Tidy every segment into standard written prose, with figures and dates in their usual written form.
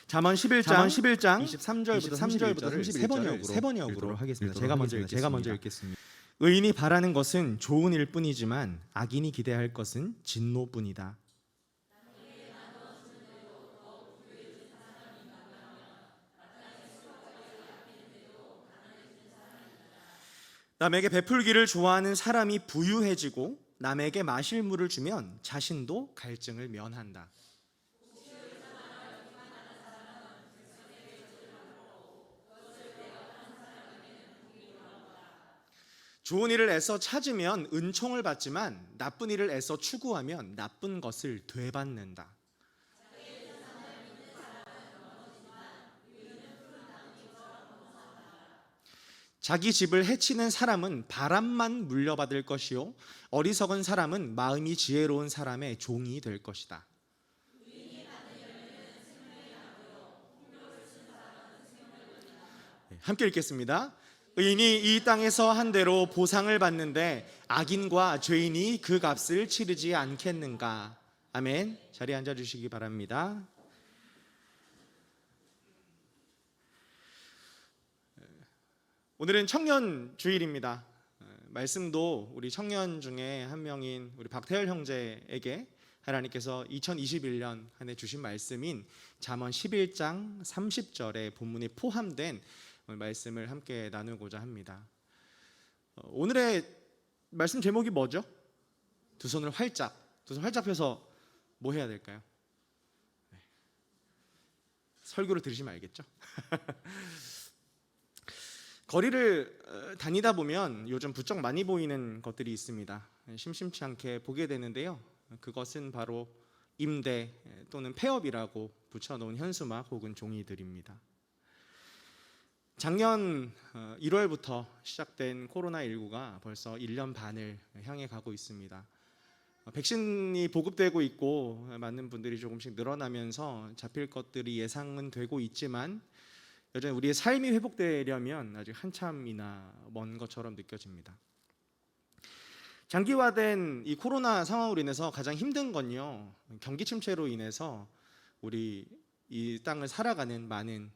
잠언 11장 23절부터 30절을 세 번역으로 읽도록 하겠습니다. 제가 먼저 읽겠습니다. 의인이 바라는 것은 좋은 일뿐이지만 악인이 기대할 것은 진노뿐이다. 남에게 베풀기를 좋아하는 사람이 부유해지고 남에게 마실 물을 주면 자신도 갈증을 면한다. 좋은 일을 애써 찾으면 은총을 받지만 나쁜 일을 애써 추구하면 나쁜 것을 되받는다. 자기 집을 해치는 사람은 바람만 물려받을 것이요 어리석은 사람은 마음이 지혜로운 사람의 종이 될 것이다. 함께 읽겠습니다. 의인이 이 땅에서 한 대로 보상을 받는데 악인과 죄인이 그 값을 치르지 않겠는가. 아멘. 자리에 앉아주시기 바랍니다. 오늘은 청년 주일입니다. 말씀도 우리 청년 중에 한 명인 우리 박태열 형제에게 하나님께서 2021년 한 해 주신 말씀인 잠언 11장 30절에 본문이 포함된 말씀을 함께 나누고자 합니다. 오늘의 말씀 제목이 뭐죠? 두 손을 활짝 펴서 뭐 해야 될까요? 설교를 들으시면 알겠죠? 거리를 다니다 보면 요즘 부쩍 많이 보이는 것들이 있습니다. 심심치 않게 보게 되는데요. 그것은 바로 임대 또는 폐업이라고 붙여놓은 현수막 혹은 종이들입니다. 작년 1월부터 시작된 코로나19가 벌써 1년 반을 향해 가고 있습니다. 백신이 보급되고 있고 많은 분들이 조금씩 늘어나면서 잡힐 것들이 예상은 되고 있지만 여전히 우리의 삶이 회복되려면 아직 한참이나 먼 것처럼 느껴집니다. 장기화된 이 코로나 상황으로 인해서 가장 힘든 건요, 경기 침체로 인해서 우리 이 땅을 살아가는 많은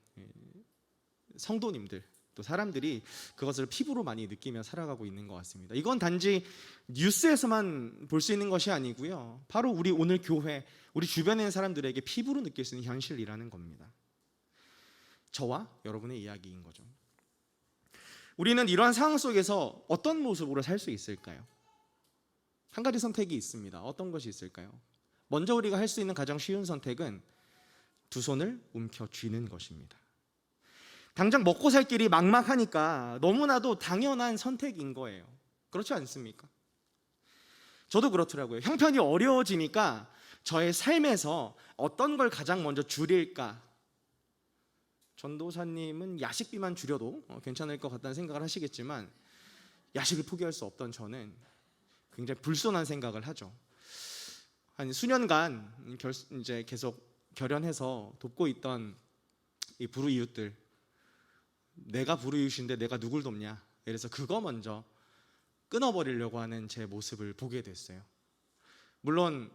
성도님들 또 사람들이 그것을 피부로 많이 느끼며 살아가고 있는 것 같습니다. 이건 단지 뉴스에서만 볼 수 있는 것이 아니고요, 바로 우리 오늘 교회, 우리 주변에 있는 사람들에게 피부로 느낄 수 있는 현실이라는 겁니다. 저와 여러분의 이야기인 거죠. 우리는 이러한 상황 속에서 어떤 모습으로 살 수 있을까요? 한 가지 선택이 있습니다. 어떤 것이 있을까요? 먼저 우리가 할 수 있는 가장 쉬운 선택은 두 손을 움켜쥐는 것입니다. 당장 먹고 살 길이 막막하니까 너무나도 당연한 선택인 거예요. 그렇지 않습니까? 저도 그렇더라고요. 형편이 어려워지니까 저의 삶에서 어떤 걸 가장 먼저 줄일까? 전도사님은 야식비만 줄여도 괜찮을 것 같다는 생각을 하시겠지만 야식을 포기할 수 없던 저는 굉장히 불손한 생각을 하죠. 한 수년간 이제 계속 결연해서 돕고 있던 이 불우이웃들, 내가 불우이웃인데 내가 누굴 돕냐, 그래서 그거 먼저 끊어버리려고 하는 제 모습을 보게 됐어요. 물론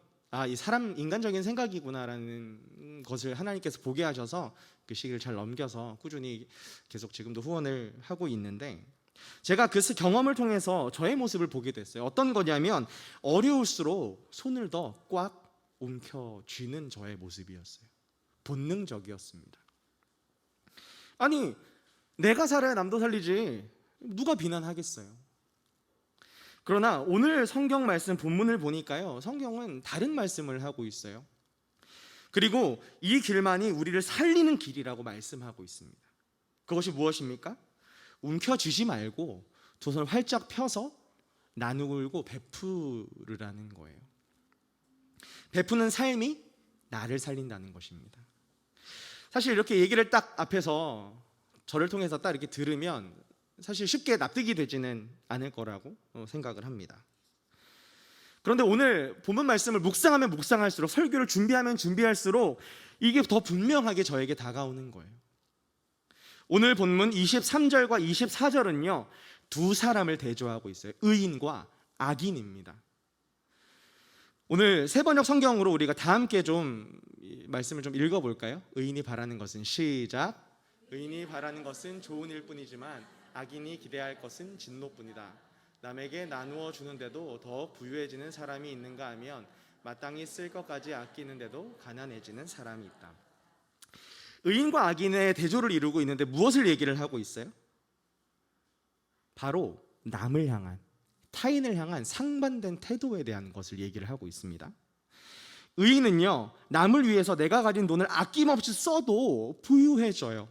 이 사람 인간적인 생각이구나라는 것을 하나님께서 보게 하셔서 그 시기를 잘 넘겨서 꾸준히 계속 지금도 후원을 하고 있는데, 제가 그 경험을 통해서 저의 모습을 보게 됐어요. 어떤 거냐면 어려울수록 손을 더 꽉 움켜쥐는 저의 모습이었어요. 본능적이었습니다. 아니, 내가 살아야 남도 살리지 누가 비난하겠어요? 그러나 오늘 성경 말씀 본문을 보니까요, 성경은 다른 말씀을 하고 있어요. 그리고 이 길만이 우리를 살리는 길이라고 말씀하고 있습니다. 그것이 무엇입니까? 움켜쥐지 말고 두 손을 활짝 펴서 나누고 베푸르라는 거예요. 베푸는 삶이 나를 살린다는 것입니다. 사실 이렇게 얘기를 딱 앞에서 저를 통해서 딱 이렇게 들으면 사실 쉽게 납득이 되지는 않을 거라고 생각을 합니다. 그런데 오늘 본문 말씀을 묵상하면 묵상할수록, 설교를 준비하면 준비할수록 이게 더 분명하게 저에게 다가오는 거예요. 오늘 본문 23절과 24절은요 두 사람을 대조하고 있어요. 의인과 악인입니다. 오늘 세 번역 성경으로 우리가 다 함께 좀 말씀을 좀 읽어볼까요? 의인이 바라는 것은, 시작. 의인이 바라는 것은 좋은 일뿐이지만 악인이 기대할 것은 진노뿐이다. 남에게 나누어 주는데도 더 부유해지는 사람이 있는가 하면 마땅히 쓸 것까지 아끼는데도 가난해지는 사람이 있다. 의인과 악인의 대조를 이루고 있는데 무엇을 얘기를 하고 있어요? 바로 남을 향한, 타인을 향한 상반된 태도에 대한 것을 얘기를 하고 있습니다. 의인은요, 남을 위해서 내가 가진 돈을 아낌없이 써도 부유해져요.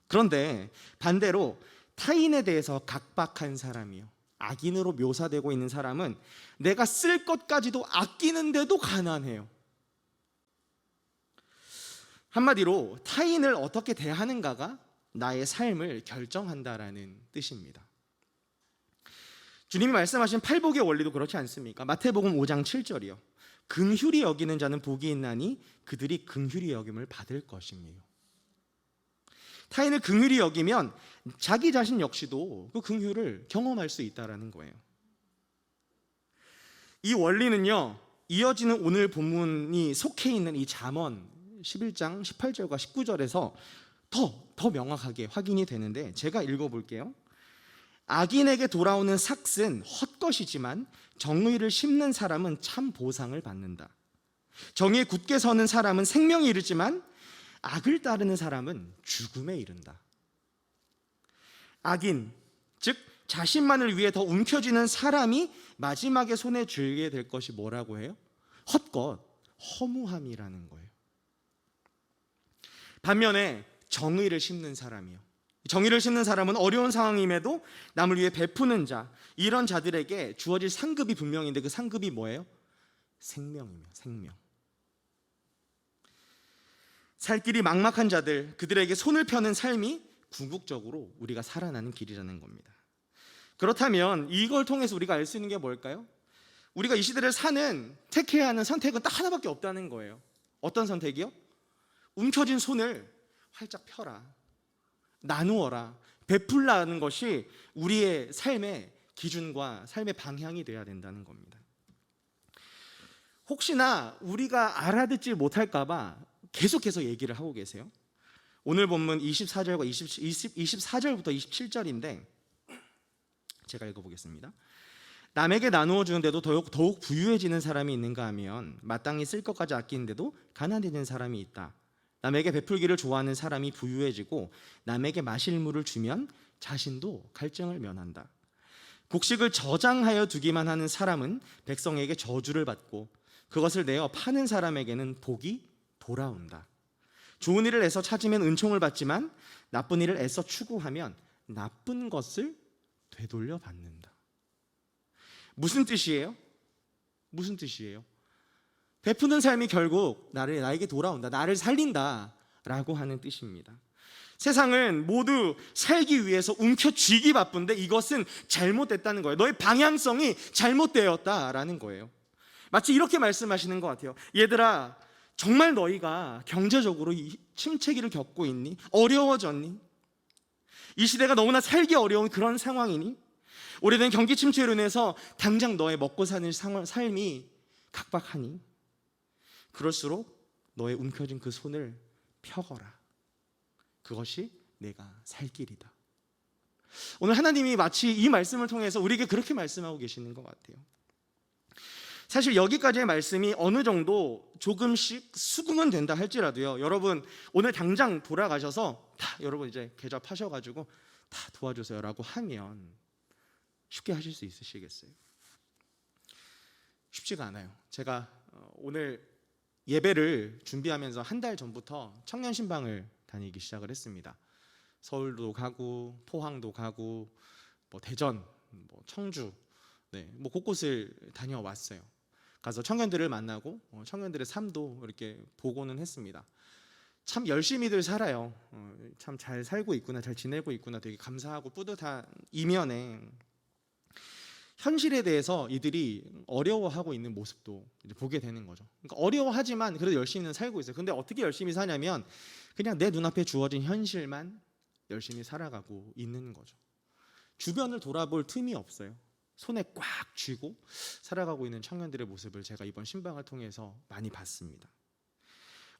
그런데 반대로 타인에 대해서 각박한 사람이요, 악인으로 묘사되고 있는 사람은 내가 쓸 것까지도 아끼는데도 가난해요. 한마디로 타인을 어떻게 대하는가가 나의 삶을 결정한다라는 뜻입니다. 주님이 말씀하신 팔복의 원리도 그렇지 않습니까? 마태복음 5장 7절이요. 긍휼히 여기는 자는 복이 있나니 그들이 긍휼히 여김을 받을 것이며. 타인을 긍휼히 여기면 자기 자신 역시도 그 긍휼을 경험할 수 있다라는 거예요. 이 원리는요, 이어지는 오늘 본문이 속해 있는 이 잠언 11장 18절과 19절에서 더 명확하게 확인이 되는데, 제가 읽어볼게요. 악인에게 돌아오는 삭은 헛것이지만 정의를 심는 사람은 참 보상을 받는다. 정의에 굳게 서는 사람은 생명에 이르지만 악을 따르는 사람은 죽음에 이른다. 악인, 즉 자신만을 위해 더 움켜쥐는 사람이 마지막에 손에 쥐게 될 것이 뭐라고 해요? 헛것, 허무함이라는 거예요. 반면에 정의를 심는 사람이요, 정의를 심는 사람은 어려운 상황임에도 남을 위해 베푸는 자, 이런 자들에게 주어질 상급이 분명인데 그 상급이 뭐예요? 생명이며, 생명. 살 길이 막막한 자들, 그들에게 손을 펴는 삶이 궁극적으로 우리가 살아나는 길이라는 겁니다. 그렇다면 이걸 통해서 우리가 알 수 있는 게 뭘까요? 우리가 이 시대를 사는, 택해야 하는 선택은 딱 하나밖에 없다는 거예요. 어떤 선택이요? 움켜쥔 손을 활짝 펴라, 나누어라, 베풀라는 것이 우리의 삶의 기준과 삶의 방향이 되어야 된다는 겁니다. 혹시나 우리가 알아듣지 못할까 봐 계속해서 얘기를 하고 계세요. 오늘 본문 24절과 24절부터 27절인데 제가 읽어보겠습니다. 남에게 나누어 주는데도 더욱 부유해지는 사람이 있는가 하면 마땅히 쓸 것까지 아끼는데도 가난해지는 사람이 있다. 남에게 베풀기를 좋아하는 사람이 부유해지고 남에게 마실 물을 주면 자신도 갈증을 면한다. 곡식을 저장하여 두기만 하는 사람은 백성에게 저주를 받고 그것을 내어 파는 사람에게는 복이 돌아온다. 좋은 일을 애써 찾으면 은총을 받지만 나쁜 일을 애써 추구하면 나쁜 것을 되돌려 받는다. 무슨 뜻이에요? 무슨 뜻이에요? 베푸는 삶이 결국 나에게 돌아온다, 나를 살린다라고 하는 뜻입니다. 세상은 모두 살기 위해서 움켜쥐기 바쁜데 이것은 잘못됐다는 거예요. 너의 방향성이 잘못되었다라는 거예요. 마치 이렇게 말씀하시는 것 같아요. 얘들아, 정말 너희가 경제적으로 침체기를 겪고 있니? 어려워졌니? 이 시대가 너무나 살기 어려운 그런 상황이니? 오래된 경기 침체로 인해서 당장 너의 먹고 사는 삶이 각박하니? 그럴수록 너의 움켜쥔 그 손을 펴거라. 그것이 내가 살 길이다. 오늘 하나님이 마치 이 말씀을 통해서 우리에게 그렇게 말씀하고 계시는 것 같아요. 사실 여기까지의 말씀이 어느 정도 조금씩 수긍은 된다 할지라도요, 여러분 오늘 당장 돌아가셔서 다 여러분 이제 계좌 파셔가지고 다 도와주세요라고 하면 쉽게 하실 수 있으시겠어요? 쉽지가 않아요. 제가 오늘 예배를 준비하면서 한 달 전부터 청년 신방을 다니기 시작을 했습니다. 서울도 가고 포항도 가고 대전, 청주, 곳곳을 다녀왔어요. 가서 청년들을 만나고 청년들의 삶도 이렇게 보고는 했습니다. 참 열심히들 살아요. 참 잘 살고 있구나, 잘 지내고 있구나, 되게 감사하고 뿌듯한 이면에 현실에 대해서 이들이 어려워하고 있는 모습도 이제 보게 되는 거죠. 그러니까 어려워하지만 그래도 열심히는 살고 있어요. 근데 어떻게 열심히 사냐면 그냥 내 눈앞에 주어진 현실만 열심히 살아가고 있는 거죠. 주변을 돌아볼 틈이 없어요. 손에 꽉 쥐고 살아가고 있는 청년들의 모습을 제가 이번 신방을 통해서 많이 봤습니다.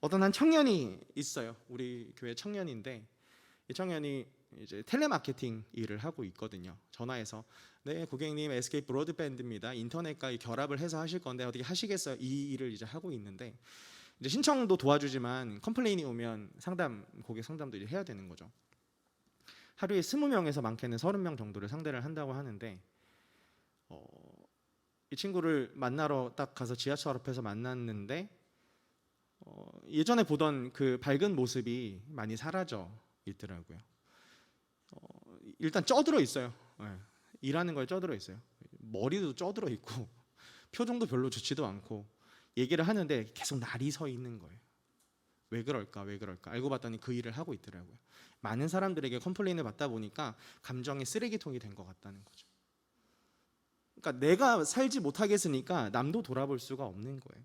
어떤 한 청년이 있어요. 우리 교회 청년인데 이 청년이 이제 텔레마케팅 일을 하고 있거든요. 전화해서 네 고객님 SK 브로드밴드입니다. 인터넷과 결합을 해서 하실 건데 어떻게 하시겠어요? 이 일을 이제 하고 있는데 이제 신청도 도와주지만 컴플레인이 오면 고객 상담도 이제 해야 되는 거죠. 하루에 20명에서 많게는 30명 정도를 상대를 한다고 하는데 이 친구를 만나러 딱 가서 지하철 앞에서 만났는데 예전에 보던 그 밝은 모습이 많이 사라져 있더라고요. 일단 쪄들어 있어요. 일하는 거에 쪄들어 있어요. 머리도 쪄들어 있고 표정도 별로 좋지도 않고 얘기를 하는데 계속 날이 서 있는 거예요. 왜 그럴까? 알고 봤더니 그 일을 하고 있더라고요. 많은 사람들에게 컴플레인을 받다 보니까 감정의 쓰레기통이 된 것 같다는 거죠. 그러니까 내가 살지 못하겠으니까 남도 돌아볼 수가 없는 거예요.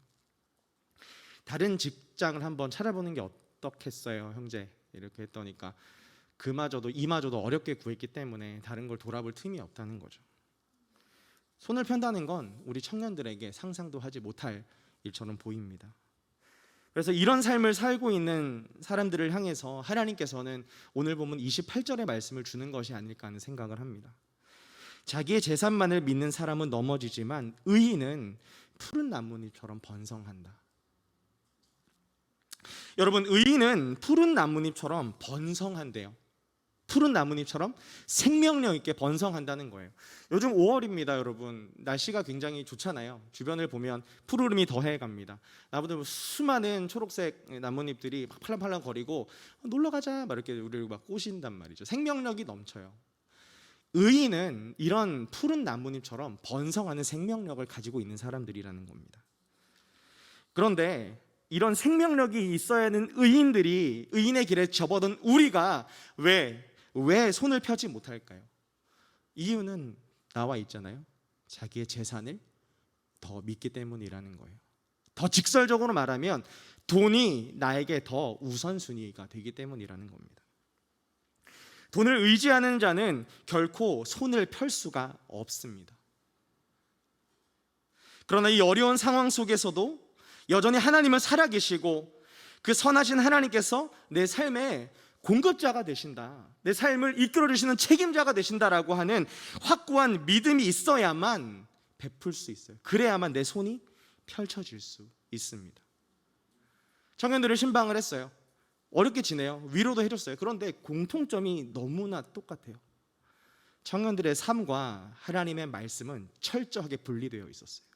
다른 직장을 한번 찾아보는 게 어떻겠어요, 형제? 이렇게 했더니까 이마저도 어렵게 구했기 때문에 다른 걸 돌아볼 틈이 없다는 거죠. 손을 편다는 건 우리 청년들에게 상상도 하지 못할 일처럼 보입니다. 그래서 이런 삶을 살고 있는 사람들을 향해서 하나님께서는 오늘 본문 28절의 말씀을 주는 것이 아닐까 하는 생각을 합니다. 자기의 재산만을 믿는 사람은 넘어지지만 의인은 푸른 나뭇잎처럼 번성한다. 여러분, 의인은 푸른 나뭇잎처럼 번성한대요. 푸른 나뭇잎처럼 생명력 있게 번성한다는 거예요. 요즘 5월입니다, 여러분. 날씨가 굉장히 좋잖아요. 주변을 보면 푸르름이 더해갑니다. 나무들 수많은 초록색 나뭇잎들이 막 팔랑팔랑 거리고 놀러 가자 막 이렇게 우리를 막 꼬신단 말이죠. 생명력이 넘쳐요. 의인은 이런 푸른 나뭇잎처럼 번성하는 생명력을 가지고 있는 사람들이라는 겁니다. 그런데 이런 생명력이 있어야 하는 의인의 길에 접어든 우리가 왜 손을 펴지 못할까요? 이유는 나와 있잖아요. 자기의 재산을 더 믿기 때문이라는 거예요. 더 직설적으로 말하면 돈이 나에게 더 우선순위가 되기 때문이라는 겁니다. 돈을 의지하는 자는 결코 손을 펼 수가 없습니다. 그러나 이 어려운 상황 속에서도 여전히 하나님은 살아계시고 그 선하신 하나님께서 내 삶의 공급자가 되신다, 내 삶을 이끌어주시는 책임자가 되신다라고 하는 확고한 믿음이 있어야만 베풀 수 있어요. 그래야만 내 손이 펼쳐질 수 있습니다. 청년들을 신방을 했어요. 어렵게 지내요. 위로도 해줬어요. 그런데 공통점이 너무나 똑같아요. 청년들의 삶과 하나님의 말씀은 철저하게 분리되어 있었어요.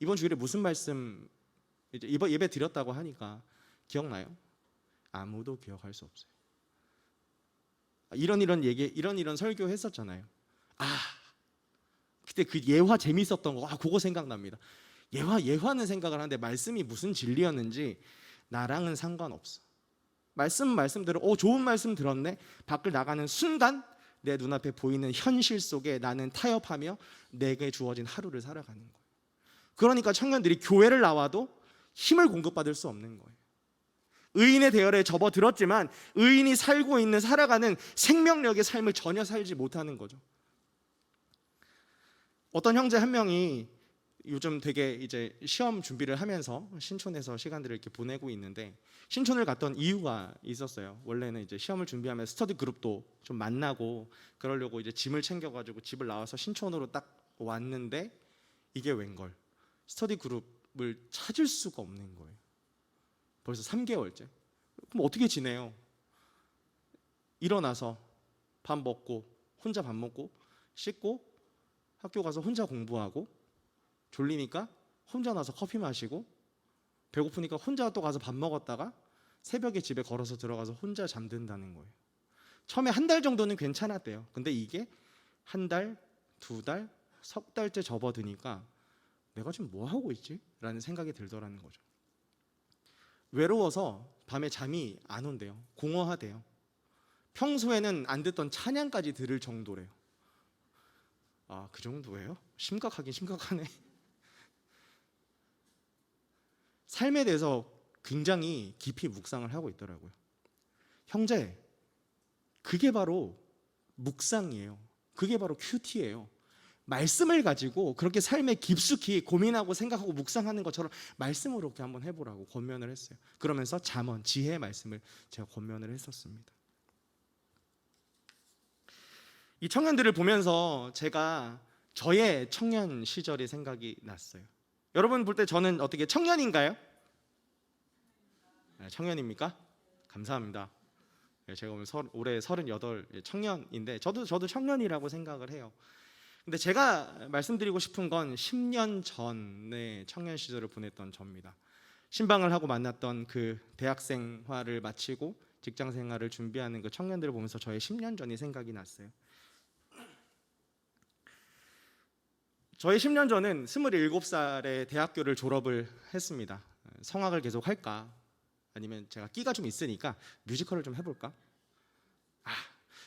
이번 주일에 무슨 말씀 이번 예배 드렸다고 하니까 기억나요? 아무도 기억할 수 없어요. 이런 설교 했었잖아요. 그때 그 예화 재밌었던 거 그거 생각납니다. 예화는 생각을 하는데 말씀이 무슨 진리였는지 나랑은 상관없어. 말씀대로 좋은 말씀 들었네. 밖을 나가는 순간 내 눈앞에 보이는 현실 속에 나는 타협하며 내게 주어진 하루를 살아가는 거예요. 그러니까 청년들이 교회를 나와도 힘을 공급받을 수 없는 거예요. 의인의 대열에 접어들었지만 의인이 살아가는 생명력의 삶을 전혀 살지 못하는 거죠. 어떤 형제 한 명이 요즘 되게 이제 시험 준비를 하면서 신촌에서 시간들을 이렇게 보내고 있는데 신촌을 갔던 이유가 있었어요. 원래는 이제 시험을 준비하면 스터디 그룹도 좀 만나고 그러려고 이제 짐을 챙겨가지고 집을 나와서 신촌으로 딱 왔는데 이게 웬걸 스터디 그룹을 찾을 수가 없는 거예요. 벌써 3개월째. 그럼 어떻게 지내요? 일어나서 혼자 밥 먹고 씻고 학교 가서 혼자 공부하고 졸리니까 혼자 나서 커피 마시고 배고프니까 혼자 또 가서 밥 먹었다가 새벽에 집에 걸어서 들어가서 혼자 잠든다는 거예요. 처음에 한 달 정도는 괜찮았대요. 근데 이게 한 달, 2달, 석 달째 접어드니까 내가 지금 뭐 하고 있지? 라는 생각이 들더라는 거죠. 외로워서 밤에 잠이 안 온대요. 공허하대요. 평소에는 안 듣던 찬양까지 들을 정도래요. 그 정도예요? 심각하긴 심각하네. 삶에 대해서 굉장히 깊이 묵상을 하고 있더라고요. 형제, 그게 바로 묵상이에요. 그게 바로 큐티예요. 말씀을 가지고 그렇게 삶에 깊숙이 고민하고 생각하고 묵상하는 것처럼 말씀으로 이렇게 한번 해보라고 권면을 했어요. 그러면서 잠언, 지혜의 말씀을 제가 권면을 했었습니다. 이 청년들을 보면서 제가 저의 청년 시절이 생각이 났어요. 여러분 볼 때 저는 어떻게 청년인가요? 네, 청년입니까? 감사합니다. 네, 제가 오늘 올해 38 청년인데 저도 청년이라고 생각을 해요. 근데 제가 말씀드리고 싶은 건 10년 전에 청년 시절을 보냈던 저입니다. 신방을 하고 만났던 그 대학생활을 마치고 직장 생활을 준비하는 그 청년들을 보면서 저의 10년 전이 생각이 났어요. 저의 10년 전은 27살에 대학교를 졸업을 했습니다. 성악을 계속 할까? 아니면 제가 끼가 좀 있으니까 뮤지컬을 좀 해볼까?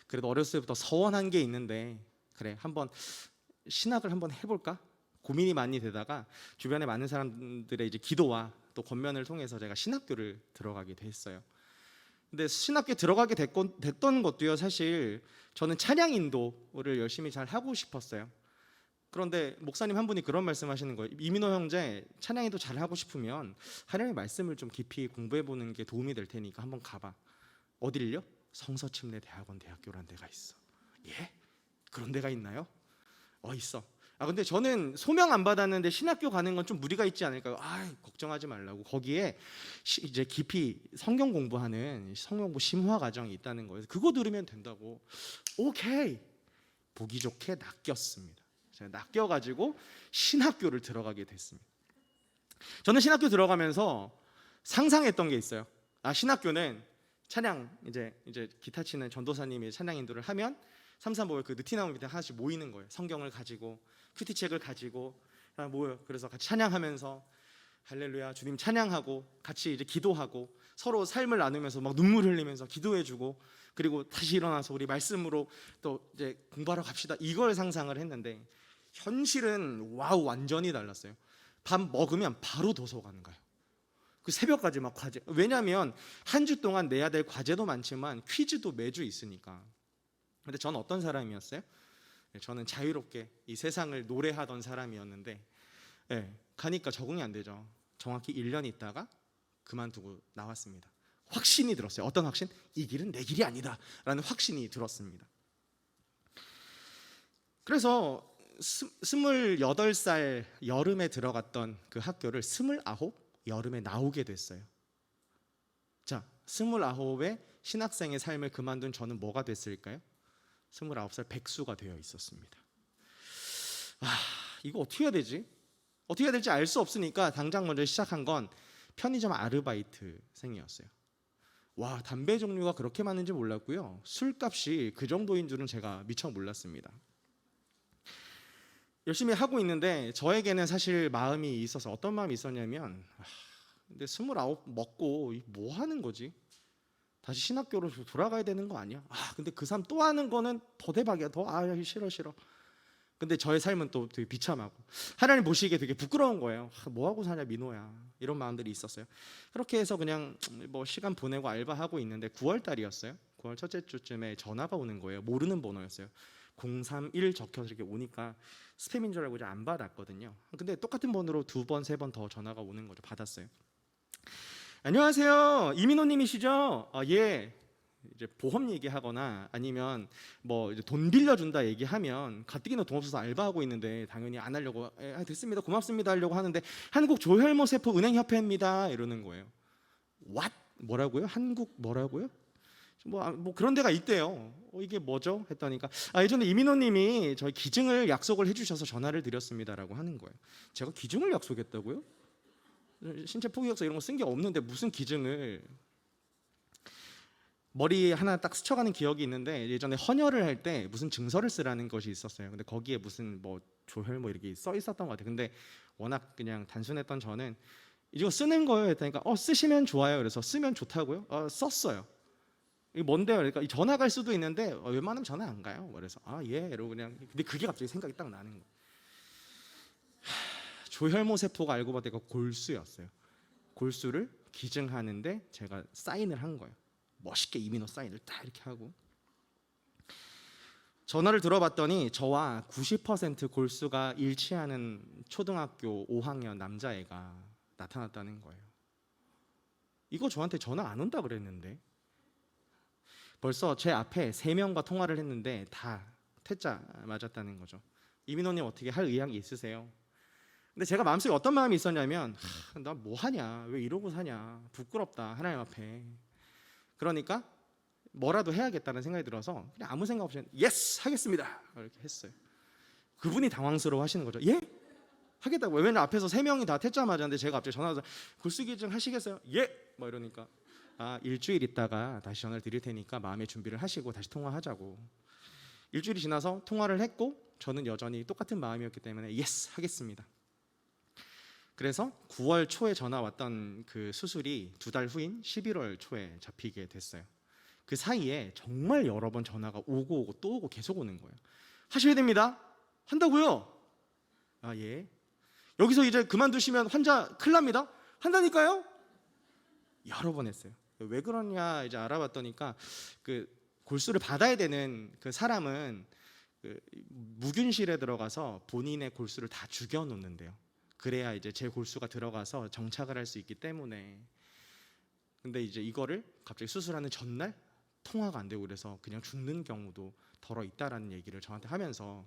그래도 어렸을 때부터 서원한 게 있는데 그래 한번 신학을 한번 해볼까? 고민이 많이 되다가 주변에 많은 사람들의 이제 기도와 또 권면을 통해서 제가 신학교를 들어가게 됐어요. 근데 신학교에 들어가게 됐던 것도요, 사실 저는 찬양 인도를 열심히 잘 하고 싶었어요. 그런데 목사님 한 분이 그런 말씀하시는 거예요. 이민호 형제, 찬양 인도 잘 하고 싶으면 하나님의 말씀을 좀 깊이 공부해 보는 게 도움이 될 테니까 한번 가봐. 어딜요? 성서침례대학원 대학교라는 데가 있어. 예? 그런 데가 있나요? 있어. 근데 저는 소명 안 받았는데 신학교 가는 건 좀 무리가 있지 않을까요? 걱정하지 말라고. 거기에 이제 깊이 성경 공부하는 성경부 심화 과정이 있다는 거예요. 그거 들으면 된다고. 오케이. 보기 좋게 낚였습니다. 제가 낚여가지고 신학교를 들어가게 됐습니다. 저는 신학교 들어가면서 상상했던 게 있어요. 신학교는 찬양 이제 기타 치는 전도사님이 찬양 인도를 하면 3, 4, 5 그 느티나무 밑에 하나씩 모이는 거예요. 성경을 가지고 큐티책을 가지고 모여요. 그래서 같이 찬양하면서 할렐루야 주님 찬양하고 같이 이제 기도하고 서로 삶을 나누면서 막 눈물 흘리면서 기도해주고 그리고 다시 일어나서 우리 말씀으로 또 이제 공부하러 갑시다. 이걸 상상을 했는데 현실은 와우 완전히 달랐어요. 밥 먹으면 바로 도서관 가요. 그 새벽까지 막 과제. 왜냐하면 한 주 동안 내야 될 과제도 많지만 퀴즈도 매주 있으니까. 근데 저는 어떤 사람이었어요? 저는 자유롭게 이 세상을 노래하던 사람이었는데 가니까 적응이 안 되죠. 정확히 1년 있다가 그만두고 나왔습니다. 확신이 들었어요. 어떤 확신? 이 길은 내 길이 아니다 라는 확신이 들었습니다. 그래서 28살 여름에 들어갔던 그 학교를 29 여름에 나오게 됐어요. 자, 29의 신학생의 삶을 그만둔 저는 뭐가 됐을까요? 29살 백수가 되어 있었습니다. 이거 어떻게 해야 되지? 어떻게 해야 될지 알 수 없으니까 당장 먼저 시작한 건 편의점 아르바이트생이었어요. 와, 담배 종류가 그렇게 많은지 몰랐고요. 술값이 그 정도인 줄은 제가 미처 몰랐습니다. 열심히 하고 있는데 저에게는 사실 마음이 있어서 어떤 마음이 있었냐면 근데 29 먹고 뭐 하는 거지? 다시 신학교로 돌아가야 되는 거 아니야? 근데 그 삶 또 하는 거는 더 대박이야. 더 싫어. 근데 저의 삶은 또 되게 비참하고 하나님 보시기에 되게 부끄러운 거예요. 뭐 하고 사냐 민호야. 이런 마음들이 있었어요. 그렇게 해서 그냥 뭐 시간 보내고 알바하고 있는데 9월 달이었어요. 9월 첫째 주쯤에 전화가 오는 거예요. 모르는 번호였어요. 031 적혀서 이렇게 오니까 스팸인 줄 알고 이제 안 받았거든요. 근데 똑같은 번호로 2번, 3번 더 전화가 오는 거죠. 받았어요. 안녕하세요. 이민호님이시죠? 예. 이제 보험 얘기하거나 아니면 뭐 돈 빌려준다 얘기하면 가뜩이나 돈 없어서 알바하고 있는데 당연히 안 하려고 됐습니다. 고맙습니다 하려고 하는데 한국 조혈모 세포 은행협회입니다 이러는 거예요. What? 뭐라고요? 한국 뭐라고요? 뭐 그런 데가 있대요. 이게 뭐죠? 했더니까 예전에 이민호님이 저희 기증을 약속을 해주셔서 전화를 드렸습니다라고 하는 거예요. 제가 기증을 약속했다고요? 신체 포기약서 이런 거 쓴 게 없는데 무슨 기증을. 머리 하나 딱 스쳐가는 기억이 있는데 예전에 헌혈을 할 때 무슨 증서를 쓰라는 것이 있었어요. 근데 거기에 무슨 뭐 조혈 뭐 이렇게 써 있었던 것 같아요. 근데 워낙 그냥 단순했던 저는 이거 쓰는 거예요 했다니까 쓰시면 좋아요. 그래서 쓰면 좋다고요? 썼어요. 이게 뭔데요? 그러니까 전화 갈 수도 있는데 웬만하면 전화 안 가요. 그래서 예 이러고 그냥. 근데 그게 갑자기 생각이 딱 나는 거예요. 조혈모 세포가 알고 보니까 골수였어요. 골수를 기증하는데 제가 사인을 한 거예요. 멋있게 이민호 사인을 딱 이렇게 하고 전화를 들어봤더니 저와 90% 골수가 일치하는 초등학교 5학년 남자애가 나타났다는 거예요. 이거 저한테 전화 안 온다 그랬는데 벌써 제 앞에 3명과 통화를 했는데 다 퇴짜 맞았다는 거죠. 이민호님 어떻게 할 의향이 있으세요? 근데 제가 마음속에 어떤 마음이 있었냐면 나 뭐 하냐, 왜 이러고 사냐, 부끄럽다 하나님 앞에. 그러니까 뭐라도 해야겠다는 생각이 들어서 그냥 아무 생각 없이 예스 하겠습니다 이렇게 했어요. 그분이 당황스러워 하시는 거죠. 예? 하겠다고. 왜냐면 앞에서 3명이 다 퇴짜 맞았는데 제가 갑자기 전화해서 골수기증 하시겠어요? 예! 뭐 이러니까 일주일 있다가 다시 전화를 드릴 테니까 마음의 준비를 하시고 다시 통화하자고. 일주일이 지나서 통화를 했고 저는 여전히 똑같은 마음이었기 때문에 예스 하겠습니다. 그래서 9월 초에 전화 왔던 그 수술이 2달 후인 11월 초에 잡히게 됐어요. 그 사이에 정말 여러 번 전화가 오고 또 오고 계속 오는 거예요. 하셔야 됩니다. 한다고요? 예. 여기서 이제 그만두시면 환자 큰일 납니다. 한다니까요? 여러 번 했어요. 왜 그러냐 이제 알아봤더니까 그 골수를 받아야 되는 그 사람은 그 무균실에 들어가서 본인의 골수를 다 죽여 놓는데요. 그래야 이제 제 골수가 들어가서 정착을 할 수 있기 때문에. 근데 이제 이거를 갑자기 수술하는 전날 통화가 안 되고 그래서 그냥 죽는 경우도 덜어 있다라는 얘기를 저한테 하면서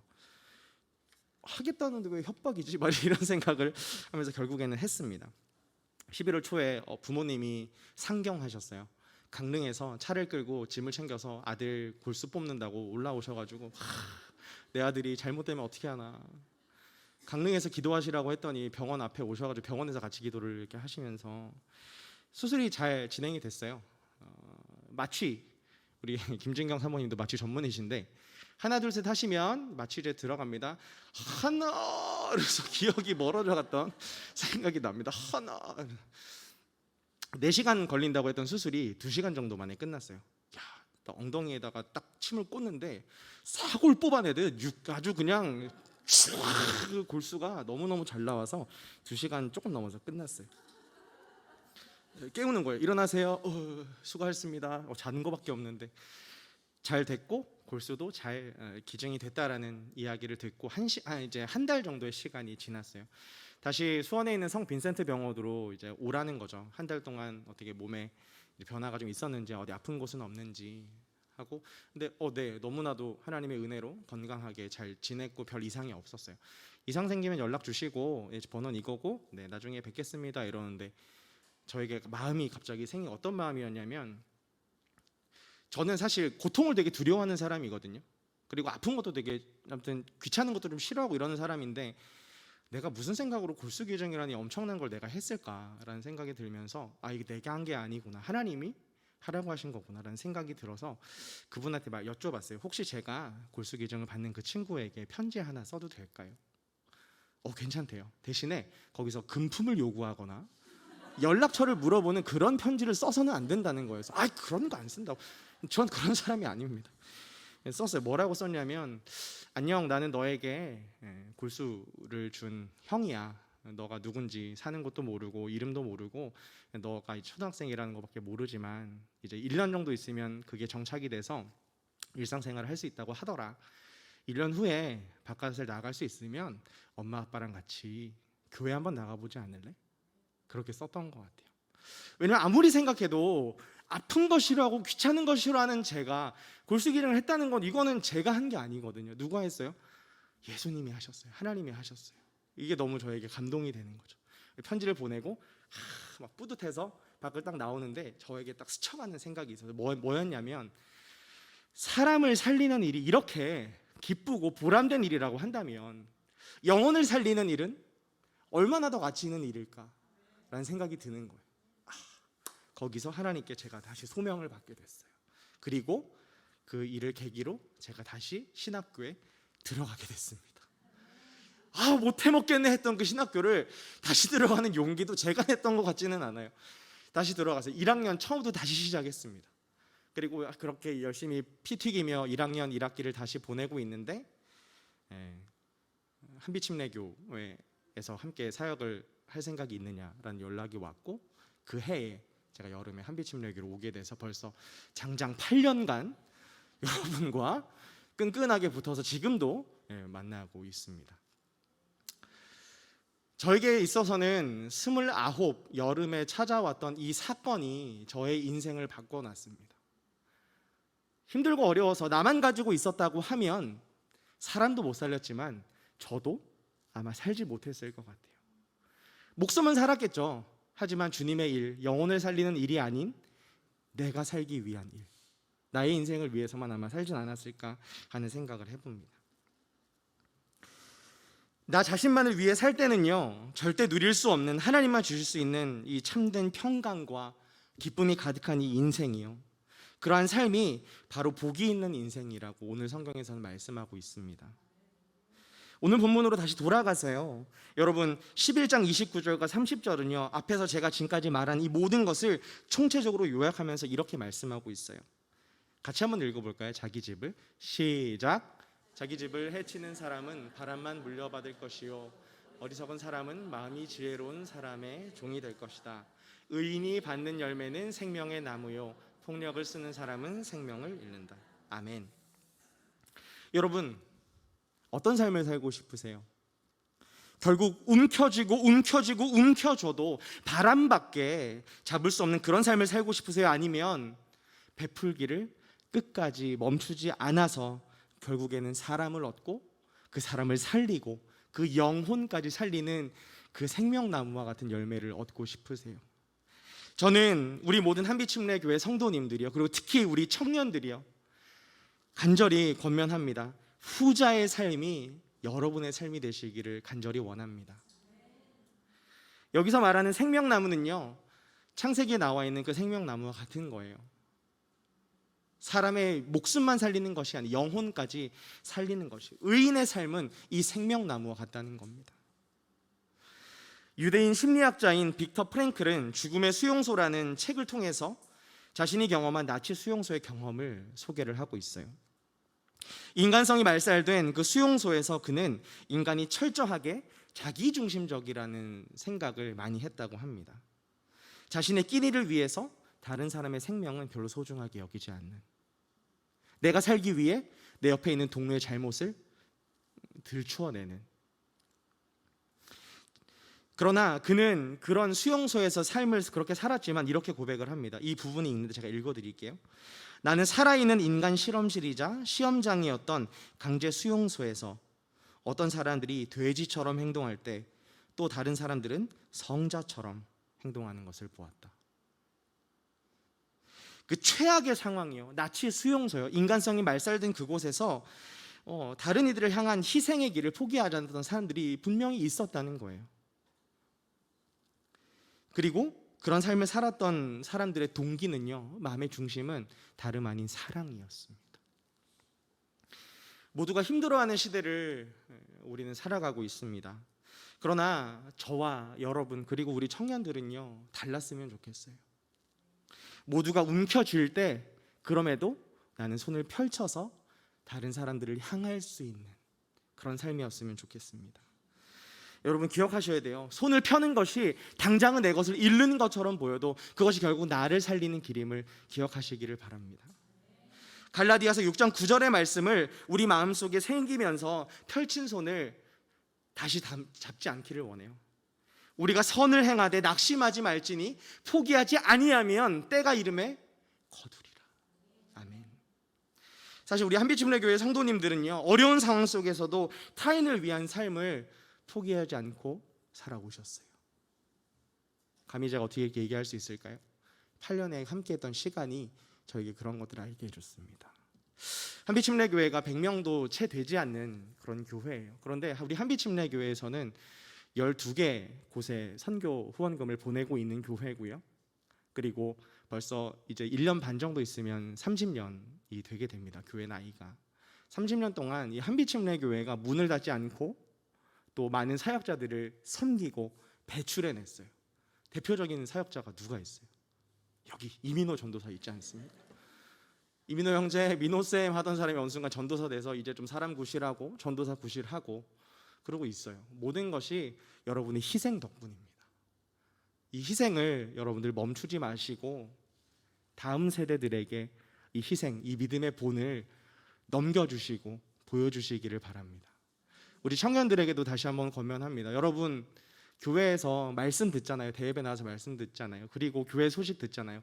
하겠다는데 왜 협박이지? 막 이런 생각을 하면서 결국에는 했습니다. 11월 초에 부모님이 상경하셨어요. 강릉에서 차를 끌고 짐을 챙겨서 아들 골수 뽑는다고 올라오셔가지고 내 아들이 잘못되면 어떻게 하나. 강릉에서 기도하시라고 했더니 병원 앞에 오셔가지고 병원에서 같이 기도를 이렇게 하시면서 수술이 잘 진행이 됐어요. 마취, 우리 김진경 사모님도 마취 전문이신데 하나 둘 셋 하시면 마취제 들어갑니다. 하나 그래서 기억이 멀어져 갔던 생각이 납니다. 하나 4시간 걸린다고 했던 수술이 2시간 정도 만에 끝났어요. 엉덩이에다가 딱 침을 꽂는데 사골 뽑아내듯 아주 그냥 그 골수가 너무너무 잘 나와서 2시간 조금 넘어서 끝났어요. 깨우는 거예요. 일어나세요. 수고하셨습니다. 자는 거밖에 없는데 잘 됐고 골수도 잘 기증이 됐다라는 이야기를 듣고 이제 한 달 정도의 시간이 지났어요. 다시 수원에 있는 성 빈센트 병원으로 이제 오라는 거죠. 한 달 동안 어떻게 몸에 변화가 좀 있었는지 어디 아픈 곳은 없는지 하고. 근데 네, 너무나도 하나님의 은혜로 건강하게 잘 지냈고 별 이상이 없었어요. 이상 생기면 연락 주시고 번호는 이거고 네, 나중에 뵙겠습니다 이러는데 저에게 마음이 갑자기 생긴 어떤 마음이었냐면 저는 사실 고통을 되게 두려워하는 사람이거든요. 그리고 아픈 것도 되게 아무튼 귀찮은 것도 좀 싫어하고 이러는 사람인데 내가 무슨 생각으로 골수기증이라니 엄청난 걸 내가 했을까라는 생각이 들면서 이게 내가 한 게 아니구나, 하나님이 하라고 하신 거구나라는 생각이 들어서 그분한테 막 여쭤봤어요. 혹시 제가 골수기증을 받는 그 친구에게 편지 하나 써도 될까요? 괜찮대요. 대신에 거기서 금품을 요구하거나 연락처를 물어보는 그런 편지를 써서는 안 된다는 거예요. 그런 거 안 쓴다고. 전 그런 사람이 아닙니다. 썼어요. 뭐라고 썼냐면 안녕, 나는 너에게 골수를 준 형이야. 너가 누군지 사는 것도 모르고 이름도 모르고 너가 초등학생이라는 것밖에 모르지만 이제 1년 정도 있으면 그게 정착이 돼서 일상생활을 할 수 있다고 하더라. 1년 후에 바깥을 나갈 수 있으면 엄마 아빠랑 같이 교회 한번 나가보지 않을래? 그렇게 썼던 것 같아요. 왜냐면 아무리 생각해도 아픈 거 싫어하고 귀찮은 거 싫어하는 제가 골수기증을 했다는 건 이거는 제가 한 게 아니거든요. 누가 했어요? 예수님이 하셨어요. 하나님이 하셨어요. 이게 너무 저에게 감동이 되는 거죠. 편지를 보내고 막 뿌듯해서 밖을 딱 나오는데 저에게 딱 스쳐가는 생각이 있어서 뭐였냐면 사람을 살리는 일이 이렇게 기쁘고 보람된 일이라고 한다면 영혼을 살리는 일은 얼마나 더 가치 있는 일일까? 라는 생각이 드는 거예요. 거기서 하나님께 제가 다시 소명을 받게 됐어요. 그리고 그 일을 계기로 제가 다시 신학교에 들어가게 됐습니다. 못해 먹겠네 했던 그 신학교를 다시 들어가는 용기도 제가 냈던 것 같지는 않아요. 다시 들어가서 1학년 처음부터 다시 시작했습니다. 그리고 그렇게 열심히 피 튀기며 1학년 1학기를 다시 보내고 있는데 한빛침례교회에서 함께 사역을 할 생각이 있느냐라는 연락이 왔고 그 해에 제가 여름에 한빛침례교로 오게 돼서 벌써 장장 8년간 여러분과 끈끈하게 붙어서 지금도 만나고 있습니다. 저에게 있어서는 29 여름에 찾아왔던 이 사건이 저의 인생을 바꿔놨습니다. 힘들고 어려워서 나만 가지고 있었다고 하면 사람도 못 살렸지만 저도 아마 살지 못했을 것 같아요. 목숨은 살았겠죠. 하지만 주님의 일, 영혼을 살리는 일이 아닌 내가 살기 위한 일, 나의 인생을 위해서만 아마 살진 않았을까 하는 생각을 해봅니다. 나 자신만을 위해 살 때는요, 절대 누릴 수 없는, 하나님만 주실 수 있는 이 참된 평강과 기쁨이 가득한 이 인생이요, 그러한 삶이 바로 복이 있는 인생이라고 오늘 성경에서는 말씀하고 있습니다. 오늘 본문으로 다시 돌아가서요, 여러분 11장 29절과 30절은요 앞에서 제가 지금까지 말한 이 모든 것을 총체적으로 요약하면서 이렇게 말씀하고 있어요. 같이 한번 읽어볼까요? 자기 집을 시작. 자기 집을 해치는 사람은 바람만 물려받을 것이요, 어리석은 사람은 마음이 지혜로운 사람의 종이 될 것이다. 의인이 받는 열매는 생명의 나무요, 폭력을 쓰는 사람은 생명을 잃는다. 아멘. 여러분, 어떤 삶을 살고 싶으세요? 결국 움켜쥐고 바람밖에 잡을 수 없는 그런 삶을 살고 싶으세요? 아니면 베풀기를 끝까지 멈추지 않아서 결국에는 사람을 얻고 그 사람을 살리고 그 영혼까지 살리는 그 생명나무와 같은 열매를 얻고 싶으세요? 저는 우리 모든 한빛침례교회 성도님들이요, 그리고 특히 우리 청년들이요, 간절히 권면합니다. 후자의 삶이 여러분의 삶이 되시기를 간절히 원합니다. 여기서 말하는 생명나무는요, 창세기에 나와 있는 그 생명나무와 같은 거예요. 사람의 목숨만 살리는 것이 아니라 영혼까지 살리는 것이, 의인의 삶은 이 생명나무와 같다는 겁니다. 유대인 심리학자인 빅터 프랭클은 죽음의 수용소라는 책을 통해서 자신이 경험한 나치 수용소의 경험을 소개를 하고 있어요. 인간성이 말살된 그 수용소에서 그는 인간이 철저하게 자기중심적이라는 생각을 많이 했다고 합니다. 자신의 끼니를 위해서 다른 사람의 생명은 별로 소중하게 여기지 않는, 내가 살기 위해 내 옆에 있는 동료의 잘못을 들추어내는. 그러나 그는 그런 수용소에서 삶을 그렇게 살았지만 이렇게 고백을 합니다. 이 부분이 있는데 제가 읽어드릴게요. 나는 살아있는 인간 실험실이자 시험장이었던 강제 수용소에서 어떤 사람들이 돼지처럼 행동할 때 또 다른 사람들은 성자처럼 행동하는 것을 보았다. 그 최악의 상황이요, 나치 수용소요, 인간성이 말살된 그곳에서 다른 이들을 향한 희생의 길을 포기하지 않았던 사람들이 분명히 있었다는 거예요. 그리고 그런 삶을 살았던 사람들의 동기는요, 마음의 중심은 다름 아닌 사랑이었습니다. 모두가 힘들어하는 시대를 우리는 살아가고 있습니다. 그러나 저와 여러분 그리고 우리 청년들은요, 달랐으면 좋겠어요. 모두가 움켜쥘 때 그럼에도 나는 손을 펼쳐서 다른 사람들을 향할 수 있는 그런 삶이었으면 좋겠습니다. 여러분 기억하셔야 돼요. 손을 펴는 것이 당장은 내 것을 잃는 것처럼 보여도 그것이 결국 나를 살리는 길임을 기억하시기를 바랍니다. 갈라디아서 6장 9절의 말씀을 우리 마음속에 새기면서 펼친 손을 다시 잡지 않기를 원해요. 우리가 선을 행하되 낙심하지 말지니 포기하지 아니하면 때가 이름에 거두리라. 아멘. 사실 우리 한빛침례교회 성도님들은요, 어려운 상황 속에서도 타인을 위한 삶을 포기하지 않고 살아오셨어요. 감히 제가 어떻게 이렇게 얘기할 수 있을까요? 8년에 함께했던 시간이 저에게 그런 것들을 알게 해줬습니다. 한빛침례교회가 100명도 채 되지 않는 그런 교회예요. 그런데 우리 한빛침례교회에서는 12개 곳에 선교 후원금을 보내고 있는 교회고요. 그리고 벌써 이제 1년 반 정도 있으면 30년이 되게 됩니다. 교회 나이가. 30년 동안 이 한빛침례교회가 문을 닫지 않고 또 많은 사역자들을 섬기고 배출해냈어요. 대표적인 사역자가 누가 있어요? 여기 이민호 전도사 있지 않습니까? 이민호 형제, 민호쌤 하던 사람이 어느 순간 전도사 돼서 이제 좀 사람 구실하고 전도사 구실하고 그러고 있어요. 모든 것이 여러분의 희생 덕분입니다. 이 희생을 여러분들 멈추지 마시고 다음 세대들에게 이 희생, 이 믿음의 본을 넘겨주시고 보여주시기를 바랍니다. 우리 청년들에게도 다시 한번 권면합니다. 여러분 교회에서 말씀 듣잖아요. 대예배 나와서 말씀 듣잖아요. 그리고 교회 소식 듣잖아요.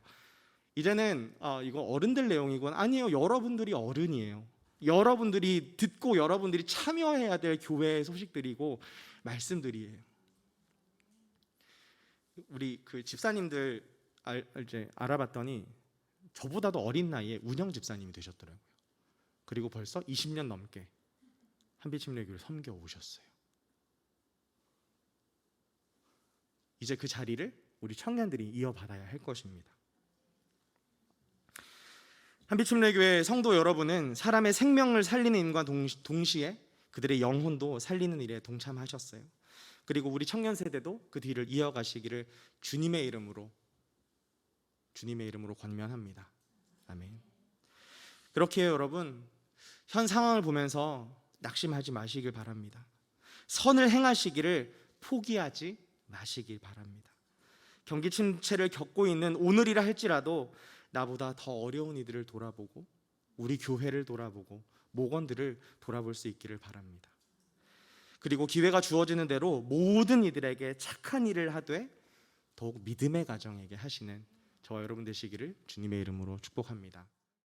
이제는 이거 어른들 내용이군. 아니에요. 여러분들이 어른이에요. 여러분들이 듣고 여러분들이 참여해야 될 교회의 소식들이고 말씀들이에요. 우리 그 집사님들 이제 알아봤더니 저보다도 어린 나이에 운영 집사님이 되셨더라고요. 그리고 벌써 20년 넘게 한빛침례교를 섬겨 오셨어요. 이제 그 자리를 우리 청년들이 이어받아야 할 것입니다. 한빛침례교회 성도 여러분은 사람의 생명을 살리는 일과 동시에 그들의 영혼도 살리는 일에 동참하셨어요. 그리고 우리 청년 세대도 그 뒤를 이어가시기를 주님의 이름으로 권면합니다. 아멘. 그렇게 여러분 현 상황을 보면서 낙심하지 마시길 바랍니다. 선을 행하시기를 포기하지 마시길 바랍니다. 경기 침체를 겪고 있는 오늘이라 할지라도 나보다 더 어려운 이들을 돌아보고 우리 교회를 돌아보고 목원들을 돌아볼 수 있기를 바랍니다. 그리고 기회가 주어지는 대로 모든 이들에게 착한 일을 하되 더욱 믿음의 가정에게 하시는 저와 여러분 되시기를 주님의 이름으로 축복합니다.